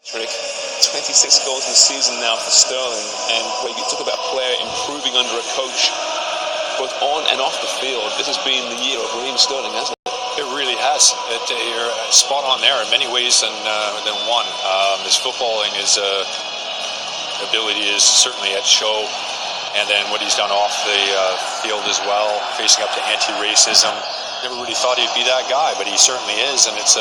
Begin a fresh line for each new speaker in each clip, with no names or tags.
Trick. 26 goals in the season now for Sterling, and when you talk about a player improving under a coach, both on and off the field, this has been the year of Raheem Sterling, hasn't it?
It really has. You're spot on there in many ways than one. His footballing, his ability is certainly at show, and then what he's done off the field as well, facing up to anti-racism. Never really thought he'd be that guy, but he certainly is, and it's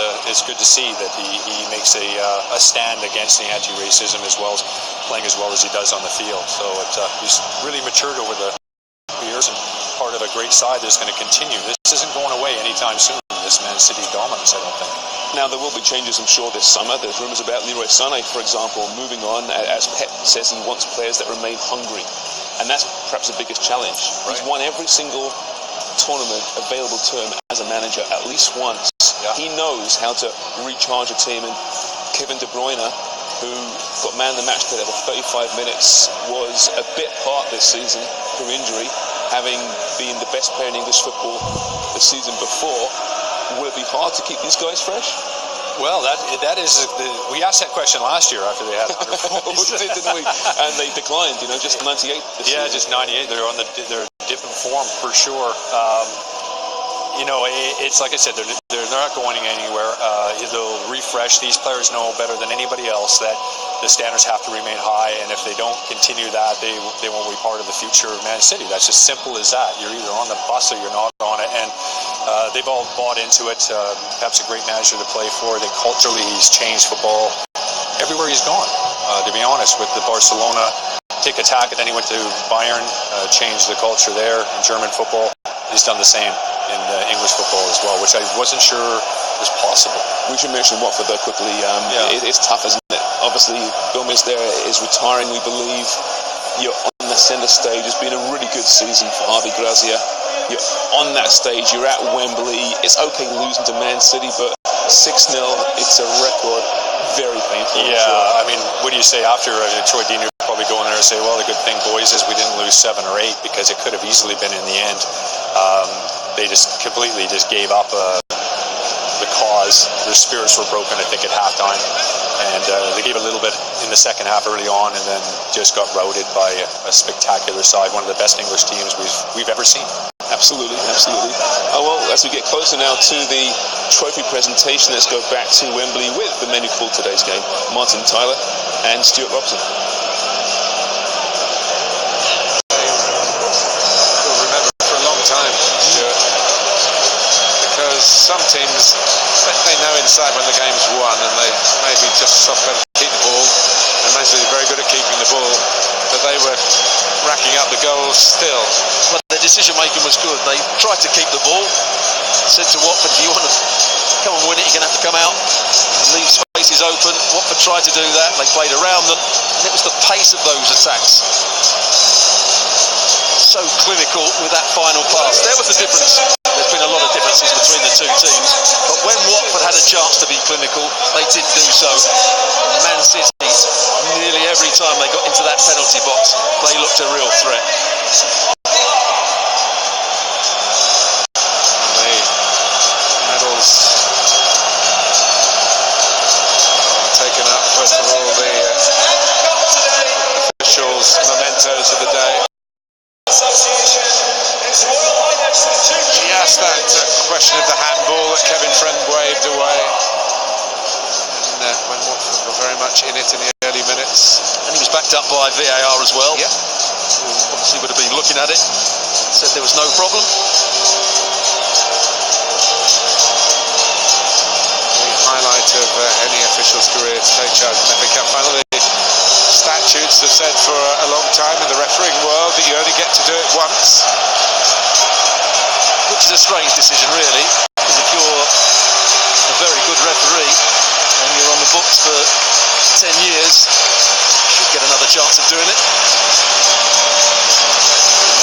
good to see that he makes a stand against the anti-racism as well as playing as well as he does on the field. So he's really matured over the years and part of a great side that's going to continue. This isn't going away anytime soon, this Mancity dominance, I don't think.
Now, there will be changes, I'm sure, this summer. There's rumours about Leroy Sané, for example, moving on. As Pep says, he wants players that remain hungry, and that's perhaps the biggest challenge. Right. He's won every single tournament available to him as a manager at least once. Yeah. He knows how to recharge a team, and Kevin De Bruyne, who got man of the match today for 35 minutes, was a bit part this season through injury, having been the best player in English football the season before. Will it be hard to keep these guys fresh?
Well, that is we asked that question last year after they had 100 points.
We did, didn't we? And they declined, just 98 this season.
Just 98. They're on their dipping form for sure. It's like I said, they're not going anywhere. They'll refresh. These players know better than anybody else that the standards have to remain high, and if they don't continue that, they won't be part of the future of Man City. That's as simple as that. You're either on the bus or you're not on it, and they've all bought into it. Pep's a great manager to play for. I think culturally he's changed football everywhere he's gone. To be honest, with the Barcelona tick-attack, and then he went to Bayern, changed the culture there in German football. He's done the same in English football as well, which I wasn't sure was possible.
We should mention Watford though quickly. It's tough, isn't it? Obviously, Gomez there is retiring, we believe. You're on the centre stage. It's been a really good season for Javi Gracia. You're on that stage. You're at Wembley. It's okay losing to Man City, but 6-0, it's a record. Very painful.
Yeah,
sure.
I mean, what do you say after Troy Deeney would probably go in there and say, well, the good thing, boys, is we didn't lose 7 or 8 because it could have easily been in the end. They just completely gave up the cause. Their spirits were broken, I think, at halftime. And they gave a little bit in the second half early on and then just got routed by a spectacular side, one of the best English teams we've ever seen.
Absolutely, absolutely. Well, as we get closer now to the trophy presentation, let's go back to Wembley with the men who called today's game, Martin Tyler and Stuart Robson.
We'll remember for a long time, Stuart, because some teams, they know inside when the game's won and they maybe just stop and keep the ball, and Mancity is very good at keeping the ball, but they were racking up the goals still.
Well, their decision making was good. They tried to keep the ball, said to Watford, if you want to come and win it, you're going to have to come out and leave spaces open. Watford tried to do that, they played around them, and it was the pace of those attacks. So clinical with that final pass. There was the difference. There's been a lot of differences between the two teams, but when Watford had a chance to be clinical, they didn't do so. Man City, nearly every time they got into that penalty box, they looked a real threat.
The medals are taken up. First of all, the officials' mementos of the day. He asked that question of the handball that Kevin Friend waved away, and when Watford were very much in it in the early minutes.
And he was backed up by VAR as well.
Yeah.
Who obviously would have been looking at it, said there was no problem.
The highlight of any official's career to take charge of an FA Cup final. The statutes have said for a long time in the refereeing world that you only get to do it once.
Which is a strange decision, really, because if you're a very good referee and you're on the books for 10 years, you should get another chance of doing it.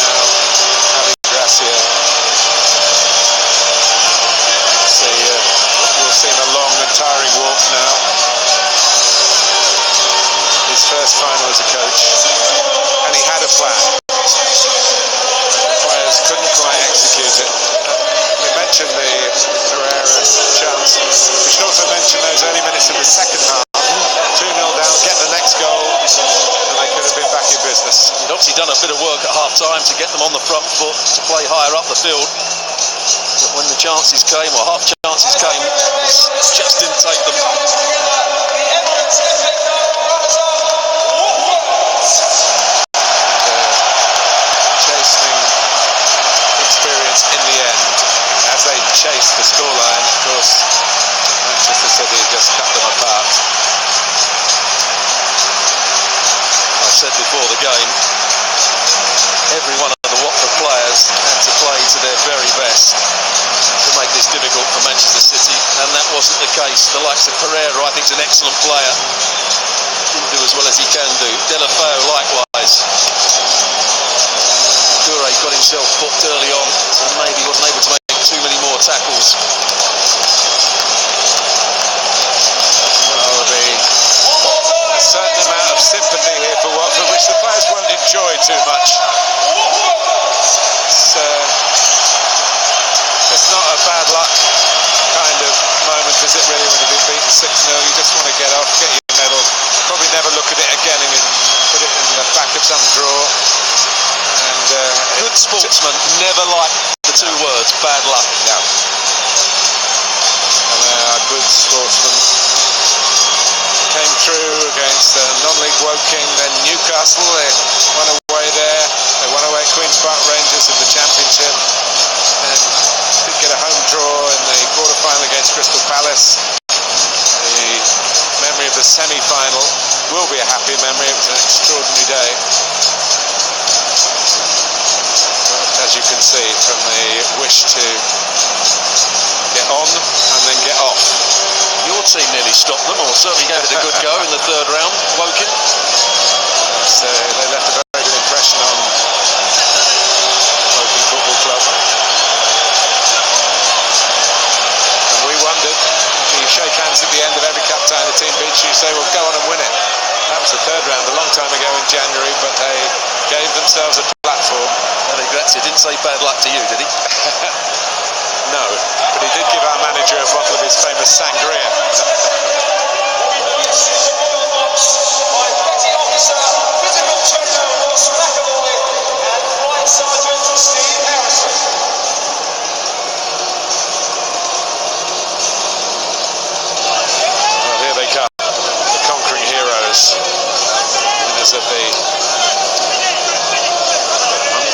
Now, Javi Gracia. We'll see a long and tiring walk now. His first final as a coach, and he had a plan. Players couldn't quite execute it. We mentioned the Herrera chance. We should also mention those early minutes in the second half. 2-0
half-time to get them on the front foot, to play higher up the field. But when the chances came, or half chances came, just didn't take them.
Chastening experience in the end as they chased the scoreline. Of course, Manchester City just cut them apart.
I said before the game, every one of the Watford players had to play to their very best to make this difficult for Manchester City, and that wasn't the case. The likes of Pereira, I think, is an excellent player. Didn't do as well as he can do. Delafeu likewise. Toure got himself booked early on, so maybe wasn't able to make too many more tackles.
There'll be a certain amount of sympathy here for Watford, which the players won't enjoy too much. It's not a bad luck kind of moment, is it really, when you've been beaten 6-0? You just want to get off, get your medal, probably never look at it again and put it in the back of some drawer. And
good sportsmen never like the two words, bad luck.
No. And they are good sportsmen. Came through against non-league Woking, then Newcastle. They won away there. They won away at Queen's Park Rangers in the Championship. And did get a home draw in the quarter-final against Crystal Palace. The memory of the semi-final will be a happy memory. It was an extraordinary day. But as you can see from the wish to get on and then get off.
Your team nearly stopped them, or certainly gave it a good go in the third round, Woking.
So they left a very good impression on Woking Football Club. And we wondered, you shake hands at the end of every cup tie the team beats you, say, well, go on and win it. That was the third round a long time ago in January, but they gave themselves a platform.
He didn't say bad luck to you, did he?
No, but he did give our manager a bottle of his famous sangria. Well, here they come, the conquering heroes, winners of the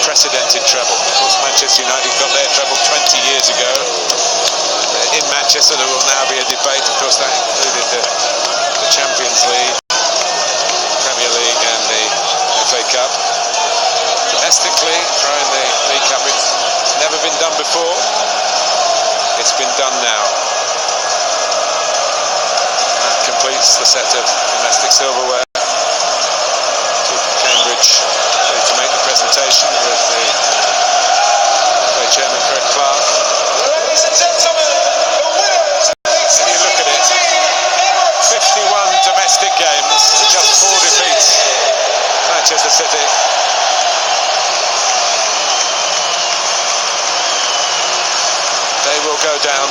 unprecedented treble. Of course, Manchester United got their treble 20 years ago. In Manchester, there will now be a debate. Of course, that included the Champions League, Premier League, and the FA Cup. Domestically, throwing the League Cup, it's never been done before. It's been done now. That completes the set of domestic silverware. Cambridge ready to make the presentation with the chairman Greg Clark.
Ladies and gentlemen, the winner.
And you look at it, 51 domestic games, just 4 defeats. Manchester City. They will go down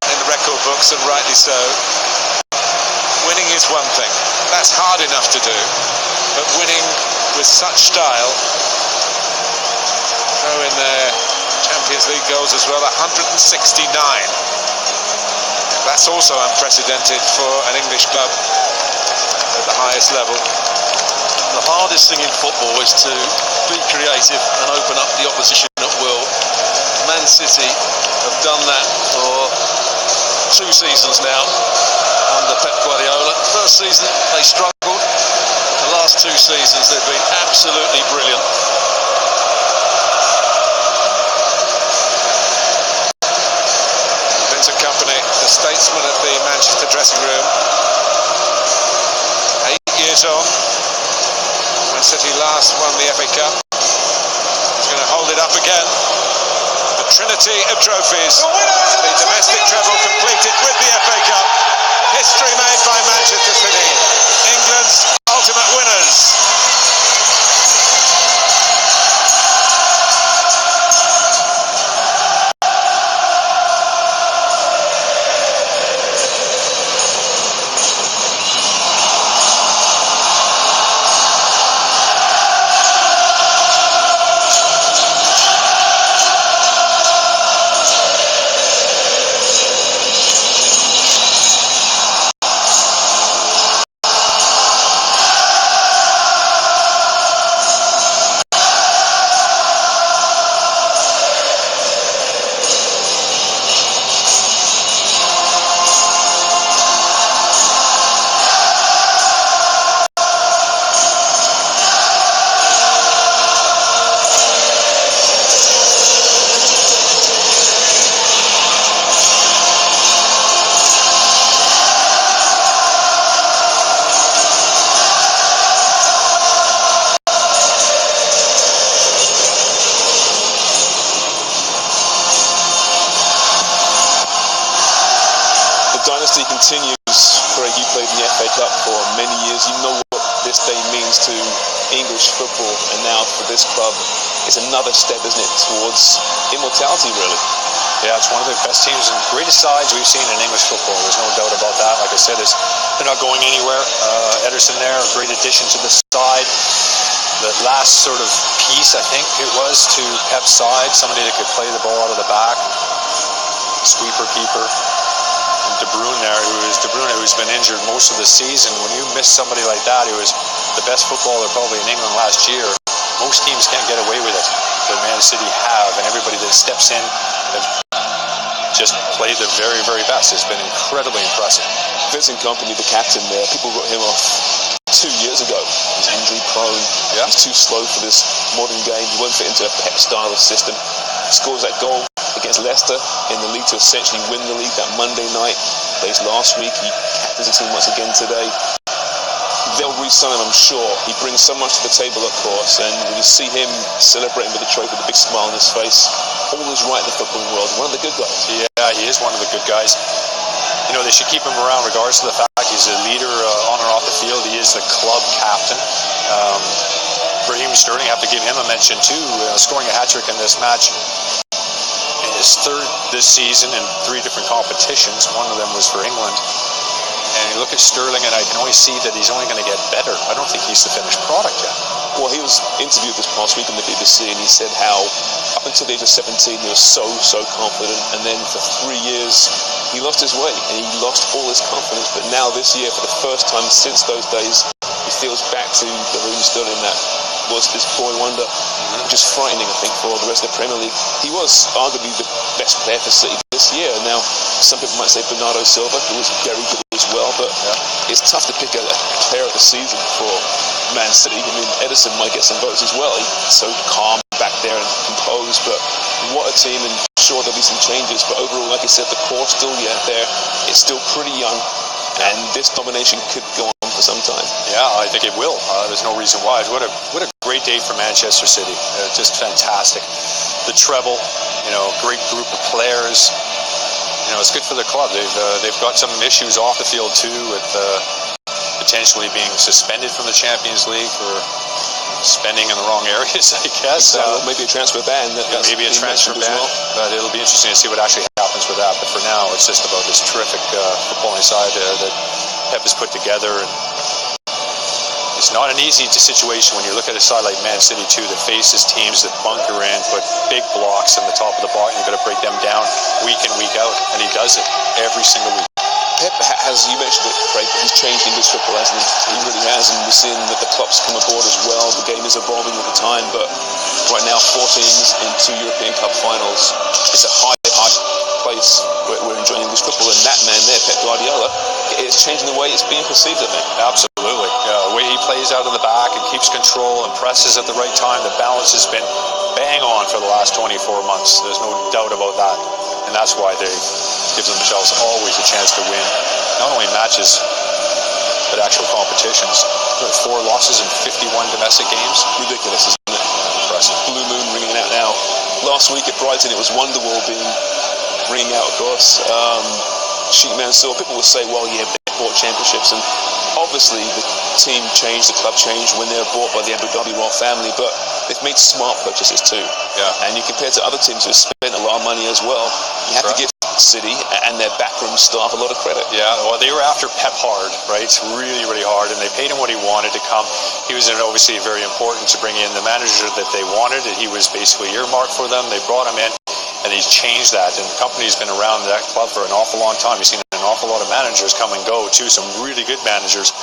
in the record books, and rightly so. Winning is one thing. That's hard enough to do. But winning with such style, throw in their Champions League goals as well, 169. That's also unprecedented for an English club at the highest level.
The hardest thing in football is to be creative and open up the opposition at will. Man City have done that for 2 seasons now under Pep Guardiola. First season they struggled. The last 2 seasons they've been absolutely brilliant.
Vincent Kompany, the statesman at the Manchester dressing room. 8 years on. When City last won the FA Cup. He's going to hold it up again. The trinity of trophies. The domestic treble completed with the FA Cup. History made by Manchester City. England's ultimate winners.
continues. Craig, you played in the FA Cup for many years. You know what this day means to English football, and now for this club, it's another step, isn't it, towards immortality, really?
Yeah, it's one of the best teams and greatest sides we've seen in English football. There's no doubt about that. Like I said, they're not going anywhere. Ederson there, a great addition to the side. The last sort of piece, I think it was, to Pep's side, somebody that could play the ball out of the back, sweeper keeper. And De Bruyne, who's been injured most of the season. When you miss somebody like that, who was the best footballer probably in England last year, most teams can't get away with it. But Man City have, and everybody that steps in have just played the very, very best. It's been incredibly impressive.
Vincent Kompany, the captain there, people wrote him off 2 years ago. He's injury prone. Yeah. He's too slow for this modern game. He won't fit into a Pep style of system. He scores that goal against Leicester in the league to essentially win the league that Monday night. Plays last week. He captains the team once again today. They'll re-sign him, I'm sure. He brings so much to the table, of course, and when you see him celebrating with the trophy with a big smile on his face, all is right in the footballing world. One of the good guys.
Yeah, he is one of the good guys. You know, they should keep him around regardless of the fact he's a leader on and off the field. He is the club captain. Raheem Sterling, have to give him a mention too, scoring a hat-trick in this match. His third this season in 3 different competitions. One of them was for England. And you look at Sterling, and I can always see that he's only going to get better. I don't think he's the finished product yet.
Well, he was interviewed this past week on the BBC, and he said how up until the age of 17 he was so confident, and then for 3 years he lost his way and he lost all his confidence. But now this year, for the first time since those days, he feels back to the Raheem Sterling that was this boy wonder, which is frightening, I think, for the rest of the Premier League. He was arguably the best player for City this year. Now, some people might say Bernardo Silva, who was very good as well, but it's tough to pick a player of the season for Man City. I mean, Ederson might get some votes as well. He's so calm back there and composed, but what a team, and sure there'll be some changes, but overall, like I said, the core still there. It's still pretty young, and this domination could go on for some time.
Yeah, I think it will. There's no reason why. What a great day for Manchester City. Just fantastic. The treble, great group of players. It's good for the club. They've got some issues off the field too, with potentially being suspended from the Champions League for spending in the wrong areas, I guess.
Maybe a transfer ban.
Maybe a transfer ban. Well. But it'll be interesting to see what actually happens with that. But for now, it's just about this terrific footballing side that Pep has put together. And it's not an easy situation when you look at a side like Man City too, that faces teams that bunker in, put big blocks in the top of the box, and you've got to break them down week in, week out. And he does it every single week.
Pep has, you mentioned it, Craig, he's changed English football, hasn't he? He really has, and we're seeing that the clubs come aboard as well. The game is evolving all the time, but right now 4 teams in 2 European Cup finals. It's a high place where we're enjoying English football, and that man there, Pep Guardiola, it's changing the way it's being perceived, I think.
Absolutely. The way he plays out of the back and keeps control and presses at the right time, the balance has been bang on for the last 24 months. There's no doubt about that. And that's why they give themselves always a chance to win, not only matches, but actual competitions. 4 losses in 51 domestic games.
Ridiculous, isn't it?
Impressive.
Blue Moon ringing out now. Last week at Brighton, it was Wonderwall ringing out, of course. Sheikh Mansour, people will say, well, yeah, they bought championships, and obviously the team changed, the club changed when they were bought by the Abu Dhabi royal family, but they've made smart purchases too. Yeah. And you compare to other teams who have spent a lot of money as well, you have to give City and their backroom staff a lot of credit.
Yeah, well, they were after Pep hard, right? It's really, really hard, and they paid him what he wanted to come. He was obviously very important to bring in the manager that they wanted. He was basically earmarked for them. They brought him in, and he's changed that. And the company's been around that club for an awful long time. You've seen an awful lot of managers come and go too, some really good managers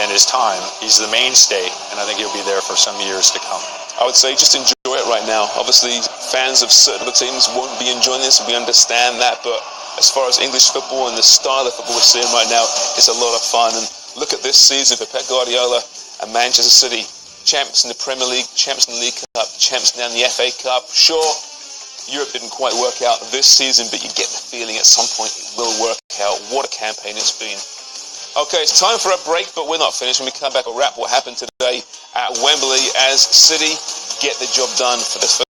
in his time. He's the mainstay, and I think he'll be there for some years to come.
I would say just enjoy it right now. Obviously, fans of certain other teams won't be enjoying this, we understand that, but as far as English football and the style of football we're seeing right now, it's a lot of fun. And look at this season for Pep Guardiola and Manchester City. Champs in the Premier League, champs in the League Cup, champs now in the FA Cup. Sure, Europe didn't quite work out this season, but you get the feeling at some point it will work out. What a campaign it's been. Okay, it's time for a break, but we're not finished. When we come back, we'll wrap what happened today at Wembley as City get the job done for the